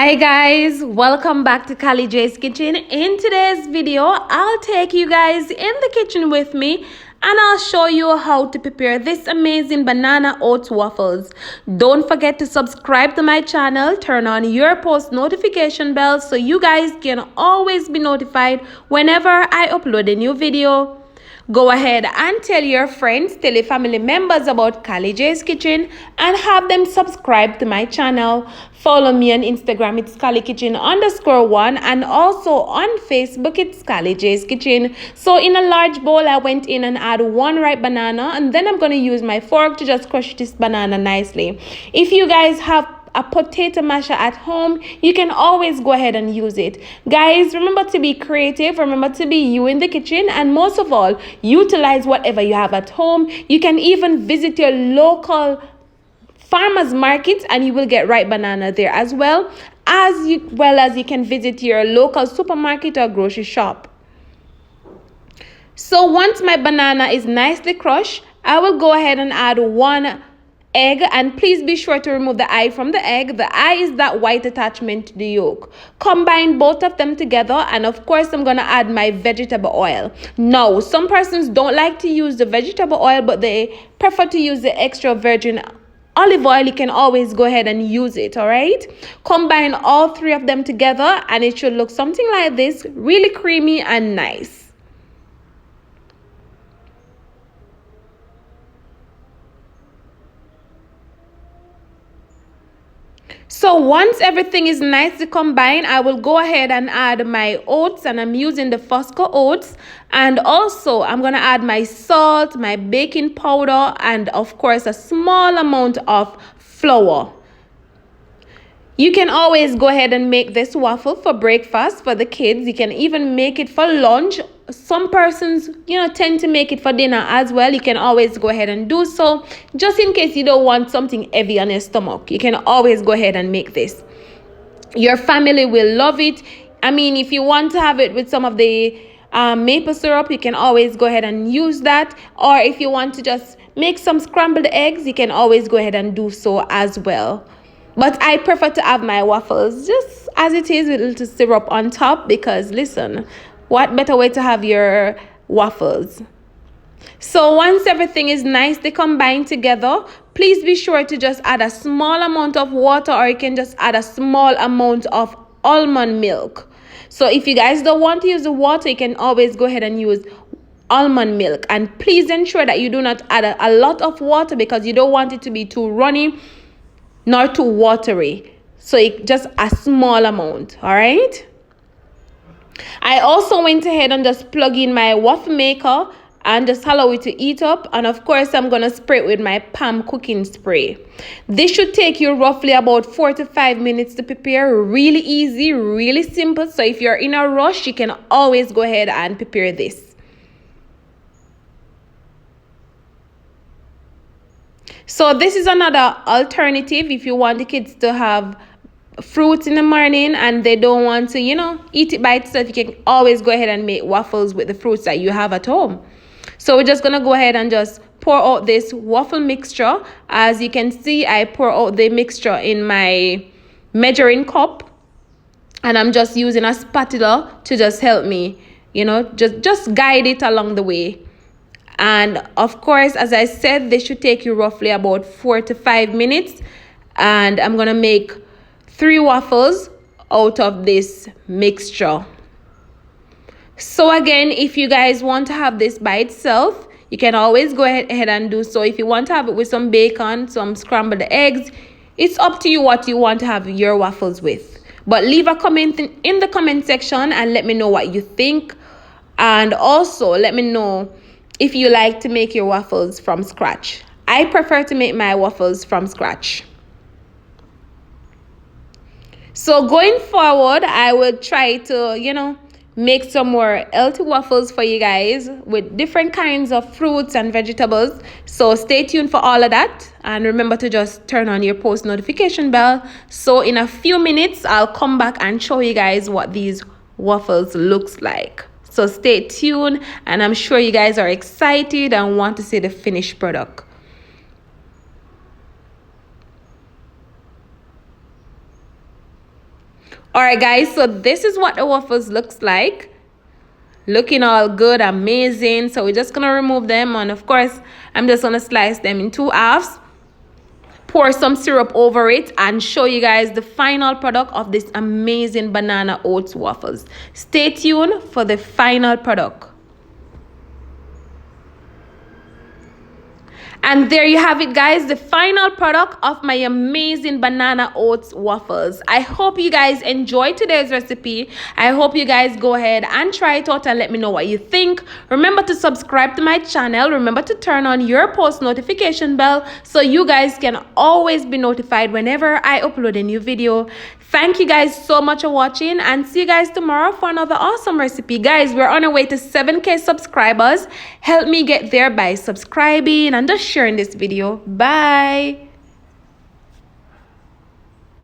Hi guys, welcome back to Kali J's Kitchen. In today's video, I'll take you guys in the kitchen with me and I'll show you how to prepare this amazing banana oats waffles. Don't forget to subscribe to my channel, turn on your post notification bell so you guys can always be notified whenever I upload a new video. Go ahead and tell your friends, tell your family members about Kali J's Kitchen and have them subscribe to my channel. Follow me on Instagram, it's KaliKitchen_1, and also on Facebook, it's Kali J's Kitchen. So in a large bowl, I went in and add one ripe banana, and then I'm going to use my fork to just crush this banana nicely. If you guys have a potato masher at home, you can always go ahead and use it. Guys, remember to be creative, remember to be you in the kitchen, and most of all, utilize whatever you have at home. You can even visit your local farmers market and you will get ripe banana there as well as you can visit your local supermarket or grocery shop. So once my banana is nicely crushed, I will go ahead and add one egg, and please be sure to remove the eye from the egg. The eye is that white attachment to the yolk. Combine both of them together, and of course I'm gonna add my vegetable oil. Now, some persons don't like to use the vegetable oil, but they prefer to use the extra virgin olive oil. You can always go ahead and use it. All right, combine all three of them together and it should look something like this, really creamy and nice. So once everything is nicely combined, I will go ahead and add my oats, and I'm using the Fosco oats, and also I'm going to add my salt, my baking powder, and of course a small amount of flour. You can always go ahead and make this waffle for breakfast for the kids. You can even make it for lunch. Some persons, tend to make it for dinner as well. You can always go ahead and do so. Just in case you don't want something heavy on your stomach, you can always go ahead and make this. Your family will love it. I mean, if you want to have it with some of the maple syrup, you can always go ahead and use that. Or if you want to just make some scrambled eggs, you can always go ahead and do so as well. But I prefer to have my waffles just as it is with a little syrup on top, because listen, what better way to have your waffles? So once everything is nicely combined together, please be sure to just add a small amount of water, or you can just add a small amount of almond milk. So if you guys don't want to use the water, you can always go ahead and use almond milk. And please ensure that you do not add a lot of water, because you don't want it to be too runny nor too watery. So just a small amount. All right, I also went ahead and just plug in my waffle maker and just allow it to heat up, and of course I'm gonna spray it with my Palm cooking spray. This should take you roughly about 4 to 5 minutes to prepare. Really easy, really simple. So if you're in a rush, you can always go ahead and prepare this. So this is another alternative if you want the kids to have fruits in the morning and they don't want to, eat it by itself. You can always go ahead and make waffles with the fruits that you have at home. So we're just going to go ahead and just pour out this waffle mixture. As you can see, I pour out the mixture in my measuring cup, and I'm just using a spatula to just help me, just guide it along the way. And of course, as I said, this should take you roughly about 4 to 5 minutes. And I'm going to make 3 waffles out of this mixture. So again, if you guys want to have this by itself, you can always go ahead and do so. If you want to have it with some bacon, some scrambled eggs, it's up to you what you want to have your waffles with. But leave a comment in the comment section and let me know what you think. And also let me know if you like to make your waffles from scratch. I prefer to make my waffles from scratch. So going forward, I will try to, make some more healthy waffles for you guys with different kinds of fruits and vegetables. So stay tuned for all of that. And remember to just turn on your post notification bell. So in a few minutes, I'll come back and show you guys what these waffles looks like. So stay tuned, and I'm sure you guys are excited and want to see the finished product. All right, guys, so this is what the waffles looks like. Looking all good, amazing. So we're just gonna remove them, and of course I'm just gonna slice them in 2 halves, pour some syrup over it, and show you guys the final product of this amazing banana oats waffles. Stay tuned for the final product. And there you have it, guys, the final product of my amazing banana oats waffles. I hope you guys enjoyed today's recipe. I hope you guys go ahead and try it out and let me know what you think. Remember to subscribe to my channel. Remember to turn on your post notification bell so you guys can always be notified whenever I upload a new video. Thank you guys so much for watching, and see you guys tomorrow for another awesome recipe. Guys, we're on our way to 7K subscribers. Help me get there by subscribing and just sharing this video. Bye.